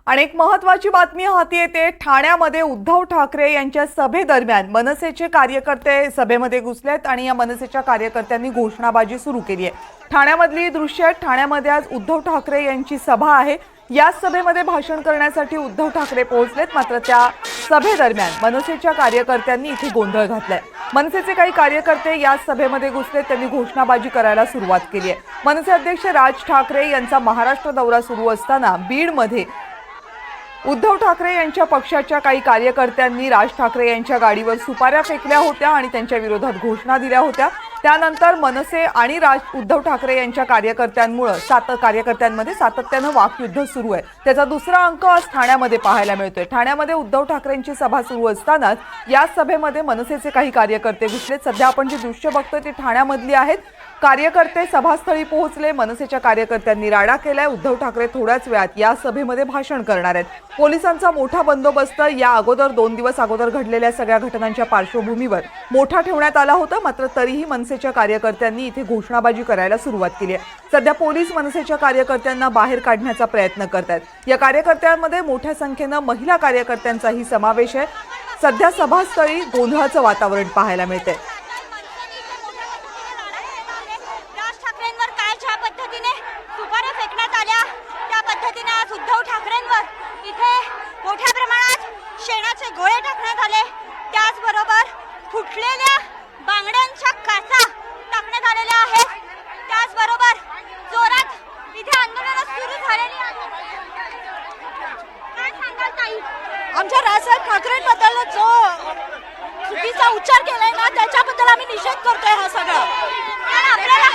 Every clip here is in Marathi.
आणि एक महत्त्वाची बातमी हाती येते। ठाण्यामध्ये उद्धव ठाकरे यांच्या सभेदरम्यान मनसेचे कार्यकर्ते सभेमध्ये घुसलेत आणि या मनसेच्या कार्यकर्त्यांनी घोषणाबाजी सुरू केली आहे। ठाण्यामधली दृश्य आहेत। ठाण्यामध्ये आज उद्धव ठाकरे यांची सभा आहे। या सभेमध्ये भाषण करण्यासाठी उद्धव ठाकरे पोहोचलेत, मात्र त्या सभेदरम्यान मनसेच्या कार्यकर्त्यांनी इथे गोंधळ घातलाय। मनसेचे काही कार्यकर्ते या सभेमध्ये घुसलेत, त्यांनी घोषणाबाजी करायला सुरुवात केली आहे। मनसे अध्यक्ष राज ठाकरे यांचा महाराष्ट्र दौरा सुरू असताना बीडमध्ये उद्धव ठाकरे यांच्या पक्षाच्या काही कार्यकर्त्यांनी राज ठाकरे यांच्या गाडीवर सुपाऱ्या फेकल्या होत्या आणि त्यांच्या विरोधात घोषणा दिल्या होत्या। त्यानंतर मनसे आणि उद्धव ठाकरे यांच्या कार्यकर्त्यांमध्ये सातत्याने वाकयुद्ध सुरू आहे। त्याचा दुसरा अंक आज ठाण्यामध्ये पाहायला मिळतोय। ठाण्यामध्ये उद्धव ठाकरेंची सभा सुरू असतानाच या सभेमध्ये मनसेचे काही कार्यकर्ते घुसलेत। सध्या आपण जे दृश्य बघतोय ते ठाण्यामधली आहेत। कार्यकर्ते सभास्थळी पोहोचले, मनसेच्या कार्यकर्त्यांनी राडा केलाय। उद्धव ठाकरे थोड्याच वेळात या सभेमध्ये भाषण करणार आहेत। पोलिसांचा मोठा बंदोबस्त या अगोदर 2 दिवस अगोदर घडलेल्या सगळ्या घटनांच्या पार्श्वभूमीवर मोठा ठेवण्यात आला होता, मात्र तरीही मनसेच्या कार्यकर्त्यांनी इथे घोषणाबाजी करायला सुरुवात केली आहे। सध्या पोलीस मनसेच्या कार्यकर्त्यांना बाहेर काढण्याचा प्रयत्न करतात। या कार्यकर्त्यांमध्ये मोठ्या संख्येने महिला कार्यकर्त्यांचाही समावेश आहे। सध्या सभास्थळी गोंधळाचं वातावरण पाहायला मिळतंय। उद्धव ठाकरेंवर इथे मोठ्या प्रमाणात शेणाचे गोळे टाकण्यात आले, त्याचबरोबर फुटलेल्या बांगड्यांच्या काचा टाकण्यात आलेल्या आहेत। त्याचबरोबर जोरात इथे आंदोलन सुरू झालेली आहे। काय सांगाल ताई? आमच्या राजसाहेब ठाकरेंबद्दल जो चुकीचा उच्चार केलाय ना, त्याच्याबद्दल आम्ही निषेध करतोय। हा सगळा आपल्याला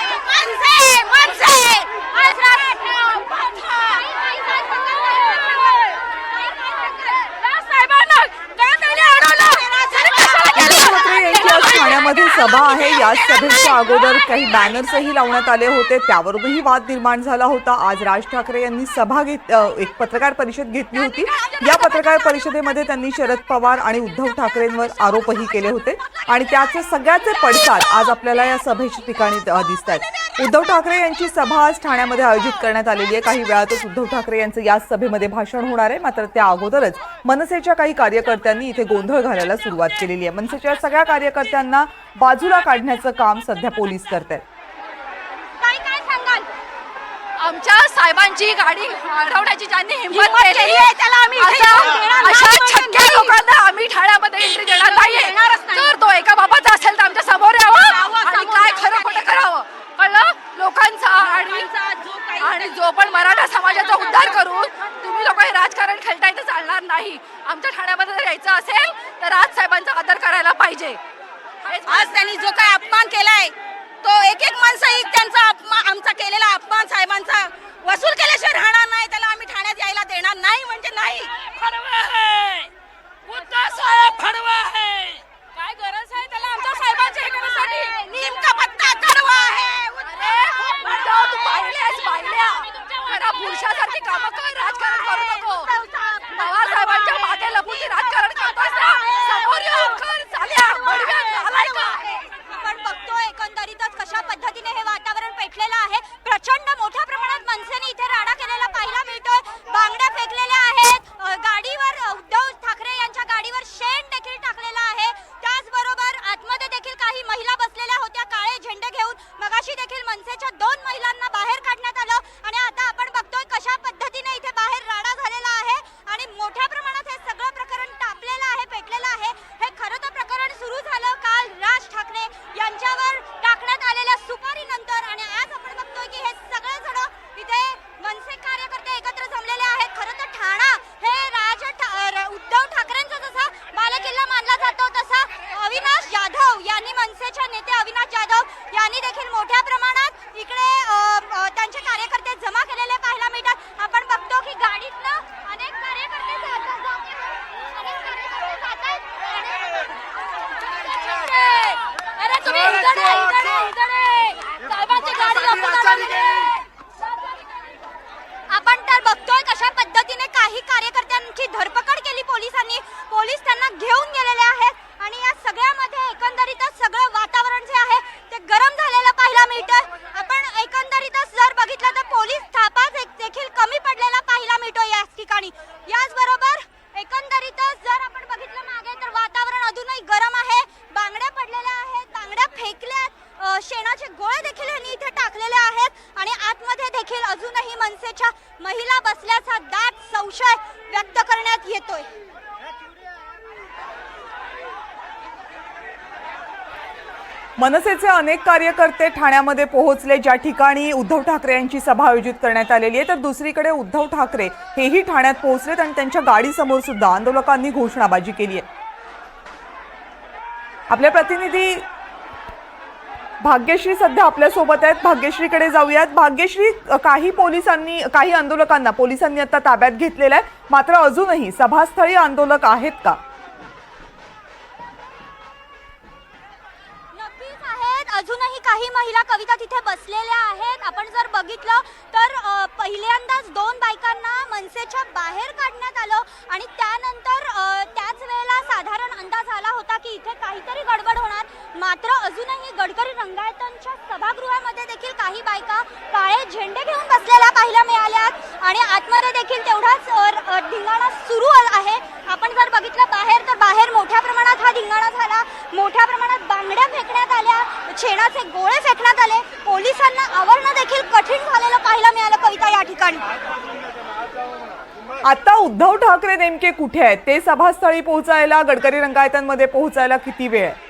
ठाण्यामध्ये सभा आहे। या सभेच्या अगोदर काही बॅनर्सही लावण्यात आले होते, त्यावरूनही वाद निर्माण झाला होता। आज राज ठाकरे यांनी एक पत्रकार परिषद घेतली होती। या पत्रकार परिषदेमध्ये त्यांनी शरद पवार आणि उद्धव ठाकरेंवर आरोपही केले होते आणि त्याचे सगळ्याचे पडसाद आज आपल्याला या सभेच्या ठिकाणी दिसतात। उद्धव ठाकरे यांची सभा आज ठाण्यामध्ये आयोजित करण्यात आलेली आहे। काही वेळातच उद्धव ठाकरे यांचं या सभेमध्ये भाषण होणार आहे, मात्र त्या अगोदरच मनसेच्या काही कार्यकर्त्यांनी इथे गोंधळ घालायला सुरुवात केलेली आहे। मनसेच्या सगळ्या कार्यकर्त्यांना बाजूला काढण्याचं काम सध्या पोलीस करतात। काय सांगाल? आमच्या साहेबांची गाडी अडवण्याची ज्यांनी हिंमत केली आहे त्याला आम्ही अशा छक्क्या लोकांना आम्ही ठाण्यामध्ये एंट्री देणार नाहीये। तर तो एका बाबाचा असेल तर आमच्या समोर यावं आणि काय खरं खोटं करावं, कळलं? लोकांचा आणि जो पण मराठा समाजाचा उद्धार करून तुम्ही लोक हे राजकारण खेळताय तर चालणार नाही। आमच्या ठाण्यामध्ये जर यायचं असेल तर राज साहेबांचा आदर करायला पाहिजे। आज त्यांनी जो काही अपमान केलाय तो एक माणसं त्यांचा आमचा केलेला अपमान साहेबांचा वसूल केल्याशिवाय राहणार नाही। त्याला आम्ही ठाण्यात यायला देणार नाही म्हणजे नाही। काय गरज आहे त्याला आमच्या साहेबांच्या हे करण्यासाठी? नेमका पत्ता कडवा आहे। पुरुषासारखी कामं कर, राजकारण करू नको। पवार साहेबांच्या मागे लपून राजकारण करतोस ना, समोर येऊन कर चाल्या आपण बघतोय एकंदरीतच कशा पद्धतीने हे वातावरण पेटलेलं आहे। प्रचंड मोठ्या प्रमाणात मनसेने इथे राडा केलेला पाहायला मिळतोय। बांगड्या फेकलेल्या आहेत, गाडीवर उद्धव ठाकरे यांच्या गाडीवर शेण देखील टाकलेला आहे। त्याचबरोबर आतमध्ये देखील काही महिला बसलेल्या होत्या काळे झेंडे घेऊन। मगाशी देखील मनसेच्या 2 महिलांना बाहेर काढण्यात आलं आणि आता आपण बघतोय कशा पद्धतीने इथे बाहेर राडा झालेला आहे आणि मोठ्या प्रमाणात हे सगळं प्रकरण तापलेलं आहे, पेटलेलं आहे। हे खरं तर प्रकरण सुरू झालं काल राज ठाकरे यांच्यावर टाकण्यात आलेल्या सुपारीनंतर आणि आज आपण बघतोय की हे सगळे जण यावेळी. याचबरोबर एकंदरीतच जर आपण बघितलं मागे तर वातावरण अजूनही गरम आहे. बांगड्या पडलेल्या आहेत, बांगड्या फेकल्यात, शेणाचे गोळे देखील यांनी इथे टाकलेले आहेत आणि आतमध्ये देखील अजूनही मनसेच्या महिला बसल्याचा दाट संशय व्यक्त करण्यात येतोय. मनसेचे अनेक कार्यकर्ते ठाण्यामध्ये पोहोचले, ज्या ठिकाणी उद्धव ठाकरे यांची सभा आयोजित करण्यात आलेली आहे. तर दुसरीकडे उद्धव ठाकरे हेही ठाण्यात पोहोचलेत आणि त्यांच्या गाडीसमोर सुद्धा आंदोलकांनी घोषणाबाजी केली आहे. आपले प्रतिनिधी भाग्यश्री सध्या आपल्या सोबत आहेत. भाग्यश्रीकडे जाऊयात. भाग्यश्री, काही आंदोलकांना पोलिसांनी आता ताब्यात घेतलेलं आहे, मात्र अजूनही सभास्थळी आंदोलक आहेत का? अजूनही काही महिला कविता तिथे बसलेल्या आहेत. आपण जर बघितलं तर पहिल्यांदाच 2 बायकांना मनसेच्या बाहेर काढण्यात आलं आणि त्यानंतर त्याच वेळेला साधारण अंदाज आला होता की इथे काहीतरी गडबड होणार. मात्र अजूनही गडकरी रंगायतांच्या सभागृहामध्ये देखील काही बायका काळे झेंडे घेऊन बसलेल्या पाहायला मिळाल्यात आणि आतमध्ये देखील तेवढाच धिंगाणा सुरू आहे. आपण जर बघितलं बाहेर तर बाहेर मोठ्या प्रमाणात हा धिंगाणा झाला. मोठ्या प्रमाणात बांगड्या फेकण्यात आल्या, शेणाचे गोळे फेकण्यात आले. पोलिसांना आवरणं देखील कठीण झालेलं पाहायला मिळालं कविता या ठिकाणी. आता उद्धव ठाकरे नेमके कुठे आहेत? ते सभास्थळी पोहोचायला, गडकरी रंगायतांमध्ये पोहोचायला किती वेळ आहे?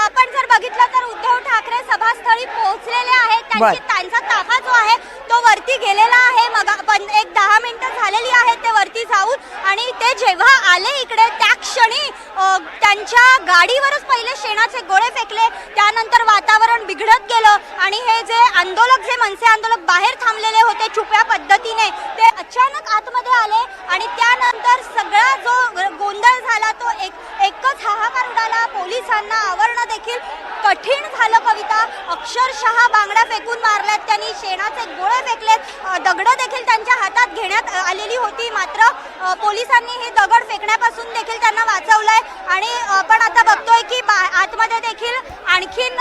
आपण जर बघितलं तर उद्धव ठाकरे सभास्थळी पोहोचलेले आहेत. त्यांचा ताफा जो आहे तो वरती गेलेला आहे. मग एक 10 मिनिटं झालेली आहेत ते वरती जाऊन आणि ते जेव्हा आले इकडे त्या क्षणी त्यांच्या गाडीवरच पहिले शेणाचे गोळे फेकले. त्यानंतर वातावरण बिघडत गेलं आणि हे जे मनसे आंदोलक बाहेर थांबलेले होते छुप्या पद्धतीने, ते अचानक आतमध्ये आले आणि त्यानंतर सगळा जो गोंधळ झाला तो एकच हाहाकार उडाला. पोलिसांना आवरणं देखील कठीण झालं कविता. अक्षरशः बांगड्या फेकून मारल्यात त्यांनी, शेणाचे गोळे फेकलेत, दगडं देखील त्यांच्या हातात घेण्यात आलेली होती. मात्र पोलिसांनी हे दगड फेकण्यापासून देखील त्यांना वाचवलंय आणि आपण आता बघतोय की आतमध्ये देखील आणखीन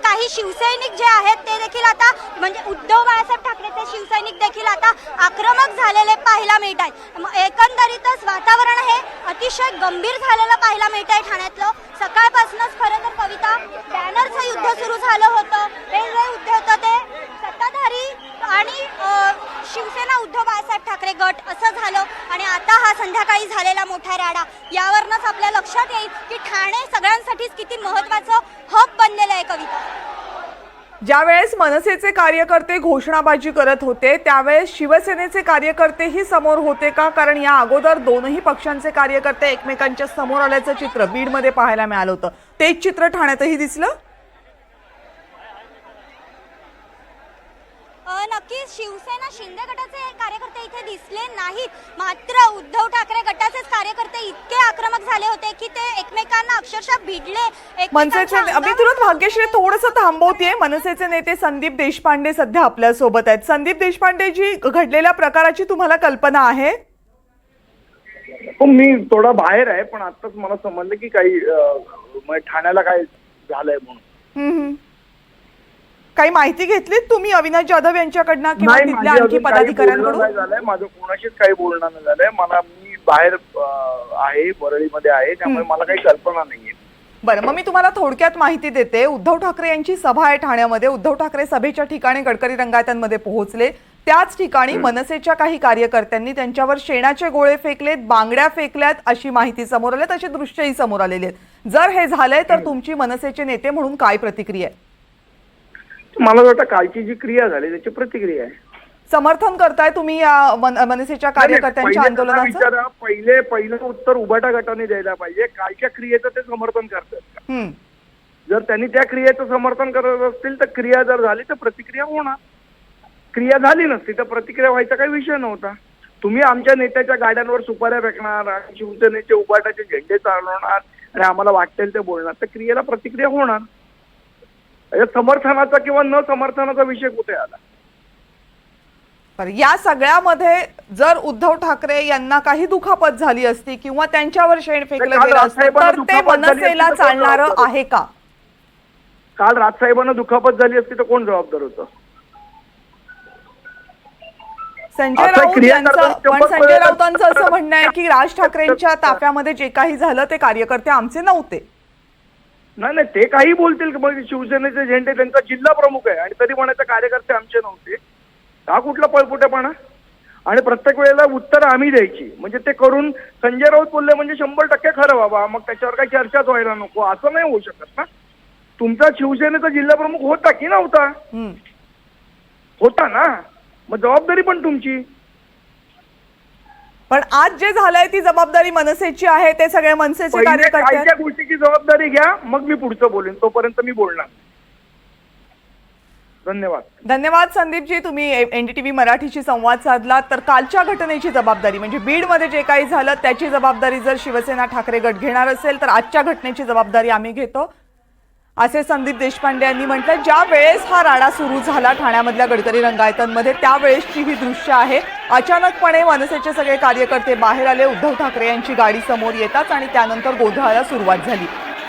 काही शिवसैनिक जे आहेत ते देखील आता म्हणजे उद्धव बाळासाहेब ठाकरेचे शिवसैनिक देखील आता आक्रमक झालेले पाहायला मिळत आहे. एकंदरीतच वातावरण हे अतिशय गंभीर झालेलं पाहायला मिळत आहे ठाण्यातलं. सकाळपासूनच खरं तर कविता बॅनरचं युद्ध सुरू झालं होतं. हे जे युद्ध होतं ते सत्ताधारी आणि शिवसेना उद्धव बाळासाहेब ठाकरे गट असं झालं आणि आता हा संध्याकाळी झालेला मोठा राडा यावरनच आपल्या लक्षात येईल की ठाणे सगळ्यांसाठीच किती महत्त्वाचं हब बनलेलं आहे कविता. ज्यावेळेस मनसेचे कार्यकर्ते घोषणाबाजी करत होते त्यावेळेस शिवसेनेचे कार्यकर्तेही समोर होते का? कारण या अगोदर दोनही पक्षांचे कार्यकर्ते एकमेकांच्या समोर आल्याचं चित्र बीडमध्ये पाहायला मिळालं होतं. तेच चित्र ठाण्यातही दिसलं. नक्कीच शिवसेना शिंदे गटाचे कार्यकर्ते इथे दिसले नाहीत. मात्र उद्धव ठाकरे गटाचेच कार्यकर्ते इतके आक्रमक झाले होते की ते एकमेकांना अक्षरशः भिडले. मनसेचे मी तुला भाग्यश्री थोडंसं थांबवतेय. मनसेचे नेते संदीप देशपांडे सध्या आपल्या सोबत आहेत. संदीप देशपांडे जी, घडलेल्या प्रकाराची तुम्हाला कल्पना आहे? मी थोडा बाहेर आहे पण आताच मला समजलं की काही ठाण्याला काय झालंय म्हणून. काही माहिती घेतलीत तुम्ही अविनाश जाधव यांच्याकडनं किंवा तिथल्या आणखी पदाधिकाऱ्यांकडून? नाही झालंय, माझं कोणाशीच काही बोलणं नाही झालंय. मी बाहेर आहे, वरळीमध्ये आहे, त्यामुळे मला काही कल्पना नाहीये. बरं, मग मी तुम्हाला थोडक्यात माहिती देते. उद्धव ठाकरे यांची सभा आहे ठाण्यामध्ये. उद्धव ठाकरे सभेच्या ठिकाणी गडकरी रंगायतांमध्ये पोहोचले. त्याच ठिकाणी मनसेच्या काही कार्यकर्त्यांनी त्यांच्यावर शेणाचे गोळे फेकलेत, बांगड्या फेकल्यात अशी माहिती समोर आली, तशी दृश्यही समोर आलेली आहेत. जर हे झालंय तर तुमची मनसेचे नेते म्हणून काय प्रतिक्रिया आहे? मला वाटतं कालची जी क्रिया झाली त्याची प्रतिक्रिया आहे. समर्थन करताय तुम्ही या मनसेच्या कार्यकर्त्यांच्या आंदोलनाचं? पहिलं उत्तर उभाटा गटाने द्यायला पाहिजे. कालच्या क्रियेचं ते समर्थन करतात. जर त्यांनी त्या क्रियेचं समर्थन करत असतील तर क्रिया जर झाली तर प्रतिक्रिया होणार. क्रिया झाली नसती तर प्रतिक्रिया व्हायचा काही विषय नव्हता. तुम्ही आमच्या नेत्याच्या गाड्यांवर सुपाऱ्या फेकणार आणि शिवसेनेचे उभाटाचे झेंडे चालवणार आणि आम्हाला वाटेल ते बोलणार तर क्रियेला प्रतिक्रिया होणार. समर्थनाचा किंवा न समर्थनाचा विषय कुठे आला? या सगळ्यामध्ये जर उद्धव ठाकरे यांना काही दुखापत झाली असती किंवा त्यांच्यावर शेण फेकलं गेलं असतं तर ते मनसेला चालणारं आहे का? काल राजसाहेबांना दुखापत झाली असती तर कोण जबाबदार होतं? संजय आता राऊत क्रिया यांचं करताना पण शंभर संजय वेळेला- राऊतांचं असं म्हणणं आहे की राज ठाकरेंच्या ताफ्यामध्ये जे काही झालं ते कार्यकर्ते आमचे नव्हते. नाही नाही, ते काही बोलतील. मग शिवसेनेचे झेंडे त्यांचा जिल्हा प्रमुख आहे आणि तरी म्हणायचं कार्यकर्ते आमचे नव्हते. हा कुठला पळपुटेपणा? आणि प्रत्येक वेळेला उत्तर आम्ही द्यायची, म्हणजे ते करून संजय राऊत बोलले म्हणजे 100% खरं बाबा, मग त्याच्यावर काही चर्चाच व्हायला नको, असं नाही होऊ शकत ना. तुमचा शिवसेनेचा जिल्हा प्रमुख होता की नव्हता? होता ना, मग जबाबदारी पण तुमची. पण आज जे झालंय ती जबाबदारी मनसेची आहे, ते सगळे मनसेचे पहिले कार्यकर्ते काय आहेत. त्या गोष्टीची जबाबदारी घ्या, मग मी पुढचं बोलेन, तोपर्यंत मी बोलणार. धन्यवाद. धन्यवाद संदीपजी, तुम्ही एनडीटीव्ही मराठीशी संवाद साधला. तर कालच्या घटनेची जबाबदारी म्हणजे बीडमध्ये जे काही झालं त्याची जबाबदारी जर शिवसेना ठाकरे गट घेणार असेल तर आजच्या घटनेची जबाबदारी आम्ही घेतो, असे संदीप देशपांडे यांनी म्हटलं. ज्या वेळेस हा राडा सुरू झाला ठाण्यामधल्या गडकरी रंगायतांमध्ये त्यावेळेसची ही दृश्य आहे. अचानकपणे मनसेचे सगळे कार्यकर्ते बाहेर आले, उद्धव ठाकरे यांची गाडी समोर येतात आणि त्यानंतर गोंधळाला सुरुवात झाली.